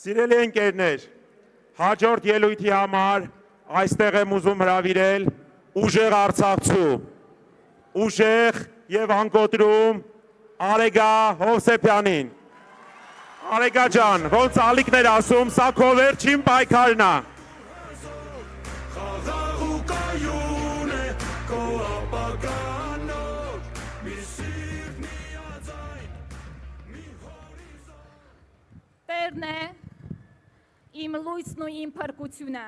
Սիրելի ընկերներ, հաջորդ ելույթի համար այստեղ եմ ուզում հրավիրել ուժեղ արցախցու, ուժեղ և անկոտրում Արեգա Հովսեփյանին։ Արեգա ջան, ոնց ալիքներ ասում, սա քո վերջին պայքարն է։ Տերն է իմ լույսն ու իմ փրկությունը,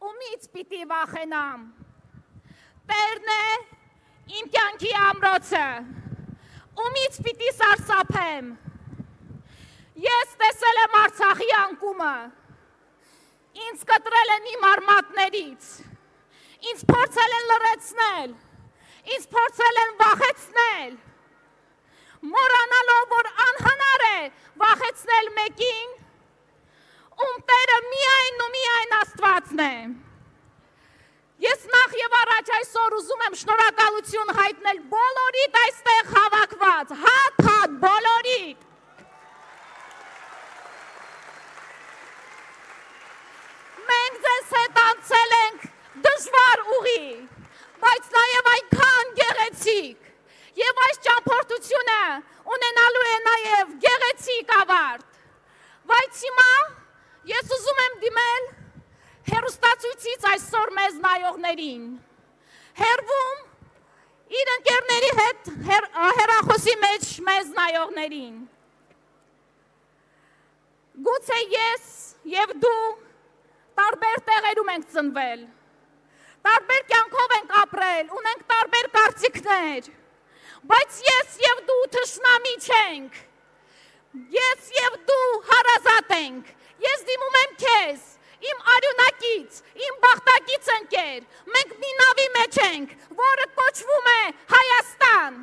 ումից պիտի վախենամ, Տերն է իմ կյանքի ամրոցը, ումից պիտի սարսափեմ, ես տեսել եմ Արցախի անկումը, ինձ կտրել են իմ արմատներից, ինձ փորձել են լռեցնել, ինձ փորձել են վախեցնել, մոռանալով, որ անհնար է վախեցնել մեկին, ում Տերը միայն ու միայն Աստվածն է։ Ես նախ եւ առաջ այսօր ուզում եմ շնորհակալություն հայտնել բոլորիդ այստեղ հավաքված, հատ բոլորիդ։ Մենք ձեզ հետ անցել ենք դժվար ուղի, բայց նաեւ այնքան գեղեցիկ, եւ այս ճամփորդությունը ունենալու է նաեւ գեղեցիկ ավարտ, բայց հիմա ես ուզում եմ դիմել հեռուստացույցից այսօր մեզ նայողներին, հեռվում իր ընկերների հետ հեռախոսի մեջ մեզ նայողներին։ Գուցե ես եւ դու տարբեր տեղերում ենք ծնվել, տարբեր կյանքով ենք ապրել, ունենք տարբեր կարծիքներ, բայց ես եւ դու թշնամի չենք, ես եւ դու հարազատ ենք, ես դիմում եմ քեզ, իմ արյունակից, իմ բախտակից ընկեր, մենք մի նավի մեջ ենք, որը կոչվում է Հայաստան։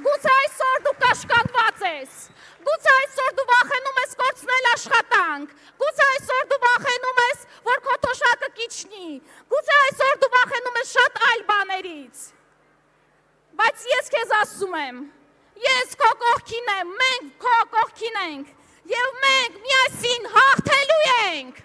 Գուցե այսօր դու կաշկանդված ես, գուցե այսօր դու վախենում ես կորցնել աշխատանք, գուցե այսօր դու վախենում ես, որ քո թոշակը կիջնի, գուցե այսօր դու վախենում ես շատ այլ բաներից, բայց ես քեզ ասում եմ, ես քո կողքին եմ, մենք քո կողքին ենք, և մենք միասին հաղթելու ենք։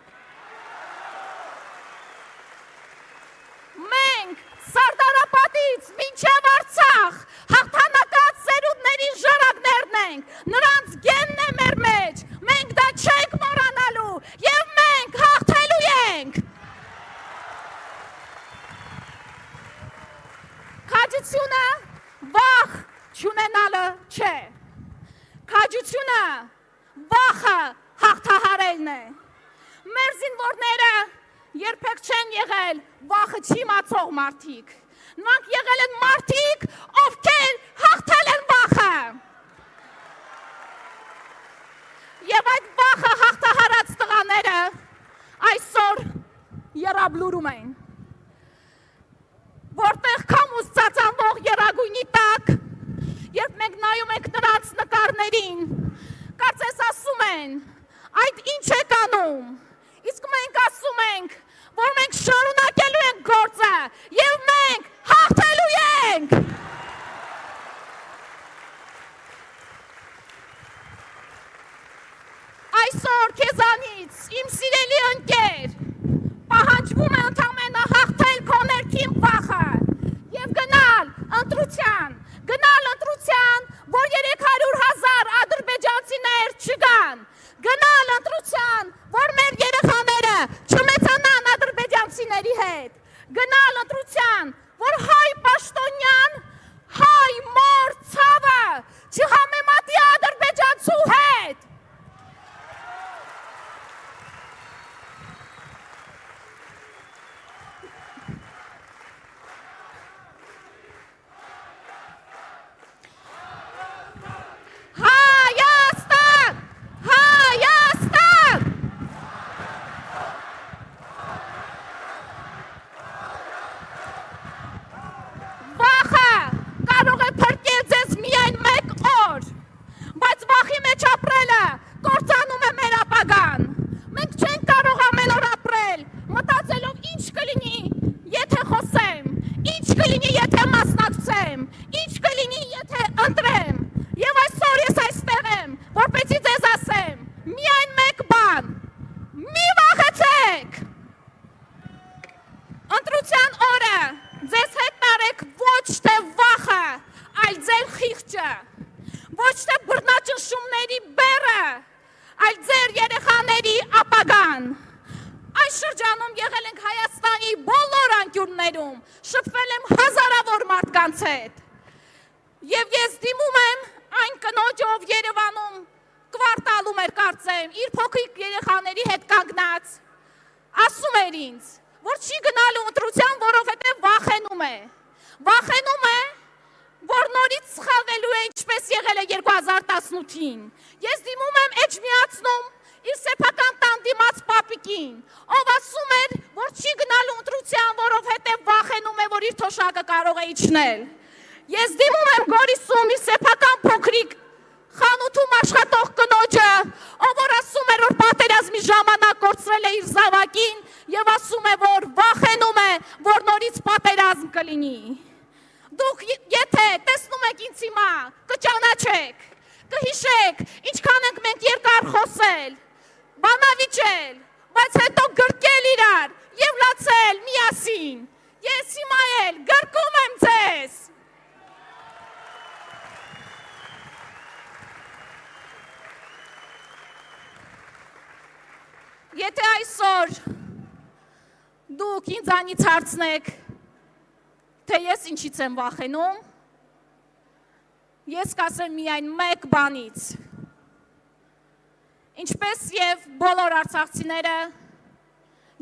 Մենք Սարդարապատից մինչև Արցախ հաղթանակած սերունդների ժառանգներն ենք, նրանց գենն է մեր մեջ, մենք դա չենք մոռանալու և մենք հաղթելու ենք։ Քաջությունը վախ չունենալը չէ, քաջությունը վախը հաղթահարելն է, մեր զինվորները երբեք չեն եղել վախը չիմացող մարդիկ, նրանք եղել են մարդիկ, ովքեր հաղթել են վախը, և այդ վախը հաղթահարած տղաները այսօր եռաբլուրում են, որտեղ քամուց ծածանվող եռագույնի տակ, երբ մենք նայում ենք նրանց նկարներին, կարծես ասում են, այդ ինչ եք անում, իսկ մենք ասում ենք, որ մենք շարունակելու ենք գործը և մենք հաղթելու ենք։ Այսօր քեզանից, իմ սիրելի ընկեր, պահանջվում է ընդամենը հաղթել քո ներքին վախը և գնալ ընտրության, որ 300,000 ադրբեջանցիներ չգան, գնալ ընտրության, որ մեր երեխաները չմեծանան ադրբեջանցիների հետ, գնալ ընտրության, որ հայ պաշտոնյան, հայ մոր ցավը չհամեմատի ադրբեջանցու հետ։ Եվ ես դիմում եմ այն կնոջը, ով Երևանում կվարտալում էր կարծեմ, իր փոքրիկ երեխաների հետ կանգնած, ասում էր ինձ, որ չի գնալու ընտրության, որովհետև վախենում է։ Վախենում է, որ նորից սխալվելու է, ինչպես եղել է 2018-ին։ Ես դիմում եմ էջմիածնում իր սեփական տան դիմաց պապիկին, ով ասում էր, որ չի գնալու ընտրության, որովհետև վախենում է, որ իր թոշակը կարող է իջնել։ Ես դիմում եմ Գորիսում իր սեփական փոքրիկ խանութում աշխատող կնոջը, ով որ ասում էր, որ պատերազմի ժամանակ կորցրել է իր զավակին եւ ասում է, որ վախենում է, որ նորից պատերազմ կլինի։ Դուք եթե տեսնում եք ինձ հիմա, կճանաչեք, կհիշեք, ինչքան ենք մենք երկար խոսել, բանավիճել, բայց հետո գրկել իրար եւ լացել միասին։ Ես հիմա էլ գրկում եմ ձեզ։ Եթե այսօր դուք ինձանից հարցնեք, թե ես ինչից եմ վախենում, ես կասեմ միայն մեկ բանից։ Ինչպես եւ բոլոր արցախցիները,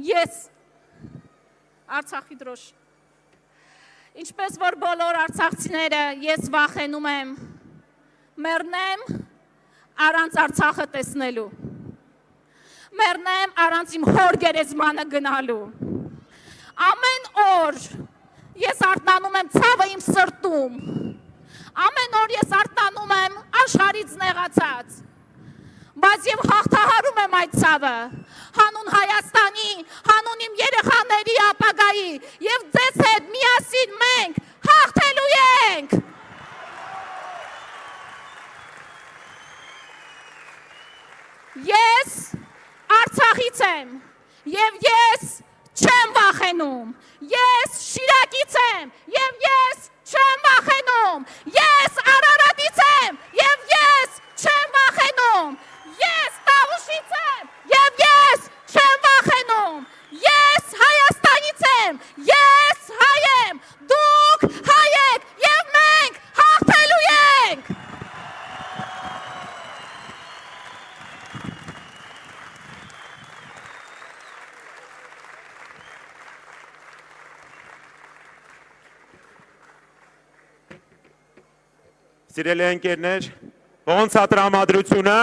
ես Արցախի դրոշ։ Ինչպես որ բոլոր արցախցիները, ես վախենում եմ մեռնեմ առանց Արցախը տեսնելու։ Մեռնեմ առանց իմ հոր գերեզմանը գնալու։ Ամեն օր ես արթնանում եմ ցավը իմ սրտում։ Ամեն օր ես արթնանում եմ աշխարհից նեղացած։ Բայց եւ հաղթահարում եմ այդ ցավը։ Հանուն Հայաստանի, հանուն իմ երեխաների ապագայի եւ ձեզ հետ միասին մենք հաղթելու ենք։ Ես Արցախից եմ եւ ես չեմ վախենում։ Ես Շիրակից եմ եւ ես չեմ վախենում։ Ես Արարատից եմ եւ ես չեմ վախենում։ Ես Տավուշից եմ եւ ես չեմ վախենում։ Ես Հայաստանից եմ, ես հայ եմ, դուք հայ եք եւ մենք հաղթելու ենք։ Սիրելի ընկերներ, ոնց է տրամադրությունը։